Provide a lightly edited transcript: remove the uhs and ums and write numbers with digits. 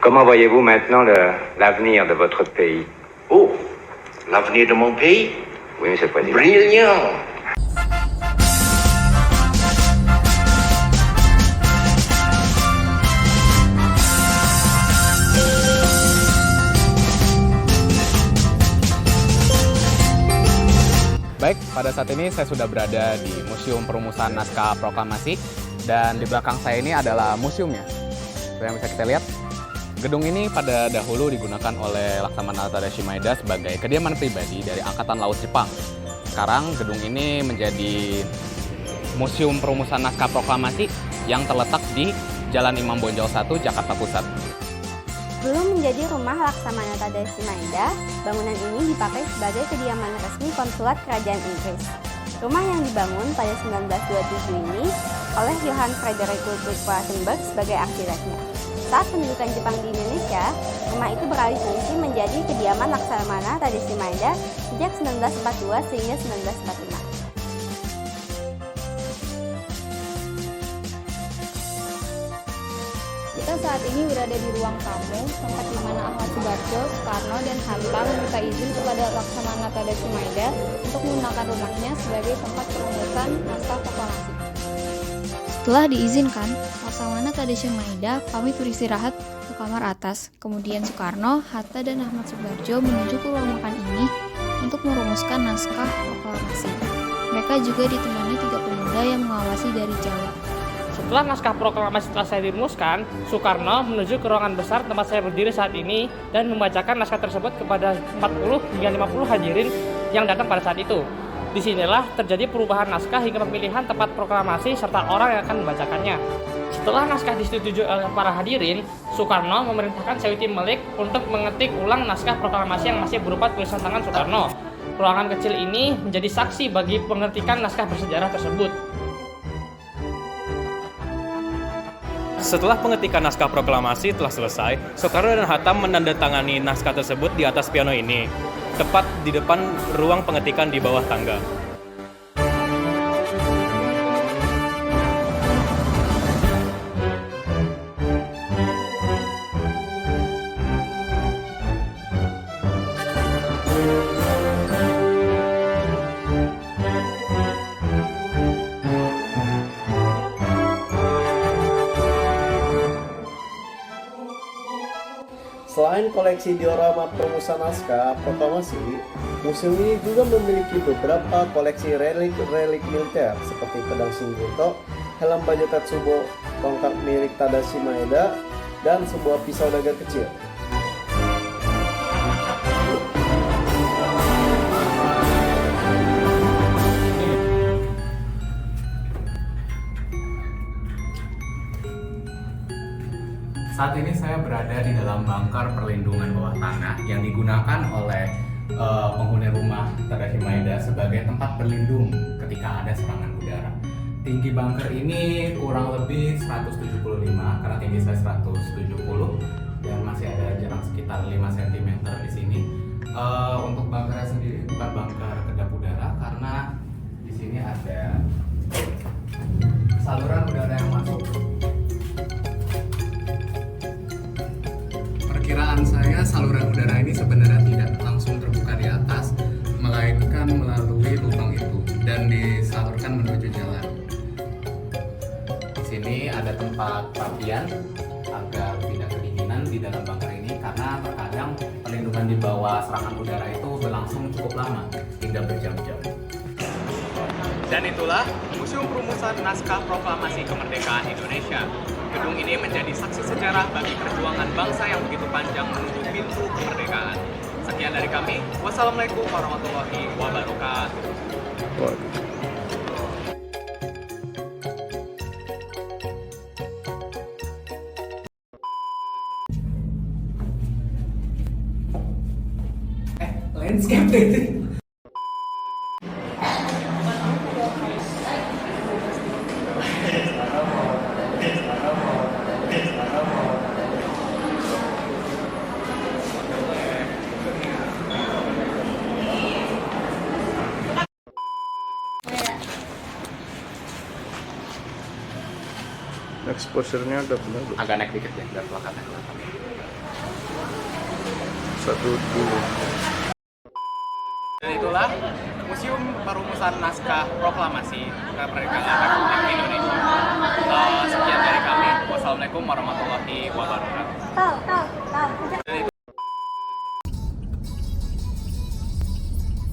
Comment voyez-vous maintenant l'avenir de votre pays? Oh, l'avenir de mon pays? Oui, Monsieur le Président. Brilliant. Baik, pada saat ini saya sudah berada di Museum Perumusan Naskah Proklamasi dan di belakang saya ini adalah museumnya. Seperti yang bisa kita lihat, gedung ini pada dahulu digunakan oleh Laksamana Tadashi Maeda sebagai kediaman pribadi dari Angkatan Laut Jepang. Sekarang gedung ini menjadi Museum Perumusan Naskah Proklamasi yang terletak di Jalan Imam Bonjol 1, Jakarta Pusat. Sebelum menjadi rumah Laksamana Tadashi Maeda, bangunan ini dipakai sebagai kediaman resmi konsulat kerajaan Inggris. Rumah yang dibangun pada 1927 ini oleh Johann Friedrich Ludwig Wartenberg sebagai arsiteknya. Saat pendudukan Jepang di Indonesia, rumah itu beralih fungsi menjadi kediaman Laksamana Tadashi Maeda sejak 1942 sehingga 1945. Kita saat ini berada di ruang tamu, tempat di mana Ahmad Subarjo, Soekarno, dan Hatta meminta izin kepada Laksamana Tadashi Maeda untuk menggunakan rumahnya sebagai tempat perumusan naskah proklamasi. Setelah diizinkan, Laksamana Tadashi Maeda pamit beristirahat ke kamar atas. Kemudian Soekarno, Hatta, dan Ahmad Subarjo menuju ke ruang makan ini untuk merumuskan naskah proklamasi. Mereka juga ditemani 3 pemuda yang mengawasi dari jauh. Setelah naskah proklamasi selesai dirumuskan, Soekarno menuju ke ruangan besar tempat saya berdiri saat ini dan membacakan naskah tersebut kepada 40 hingga 50 hadirin yang datang pada saat itu. Disinilah terjadi perubahan naskah hingga pemilihan tempat proklamasi serta orang yang akan membacakannya. Setelah naskah disetujui oleh para hadirin, Soekarno memerintahkan Sewiti Melik untuk mengetik ulang naskah proklamasi yang masih berupa tulisan tangan Soekarno. Ruangan kecil ini menjadi saksi bagi pengetikan naskah bersejarah tersebut. Setelah pengetikan naskah proklamasi telah selesai, Soekarno dan Hatta menandatangani naskah tersebut di atas piano ini, tepat di depan ruang pengetikan di bawah tangga. Selain koleksi diorama perumusan naskah proklamasi, museum ini juga memiliki beberapa koleksi relik-relik militer seperti pedang Shinjuto, helm baju Tetsubo, tongkat milik Tadashi Maeda, dan sebuah pisau naga kecil. Saat ini saya berada di dalam bangkar perlindungan bawah tanah yang digunakan oleh penghuni rumah Tadashi Maeda sebagai tempat berlindung ketika ada serangan udara. Tinggi bangkar ini kurang lebih 175 karena tinggi saya 170 dan masih ada jarak sekitar 5 cm di sini. Untuk bangkarnya sendiri bukan bangkar kedap udara karena di sini ada saluran udara yang masuk. Perkiraan saya saluran udara ini sebenarnya tidak langsung terbuka di atas, melainkan melalui lubang itu dan disalurkan menuju jalan. Di sini ada tempat perapian agar tidak kedinginan di dalam bangkar ini karena terkadang perlindungan di bawah serangan udara itu berlangsung cukup lama hingga berjam-jam. Dan itulah Museum Perumusan Naskah Proklamasi Kemerdekaan Indonesia. Gedung ini menjadi saksi sejarah bagi perjuangan bangsa yang begitu panjang menuju pintu kemerdekaan. Sekian dari kami. Wassalamualaikum warahmatullahi wabarakatuh. Landscape painting. Exposure-nya udah benar. Agak naik dikit ya, biar plakatnya kelihatan. satu dulu. Dan itulah Museum Perumusan Naskah Proklamasi Kemerdekaan Republik Indonesia. Sekian dari kami. Wassalamualaikum warahmatullahi wabarakatuh.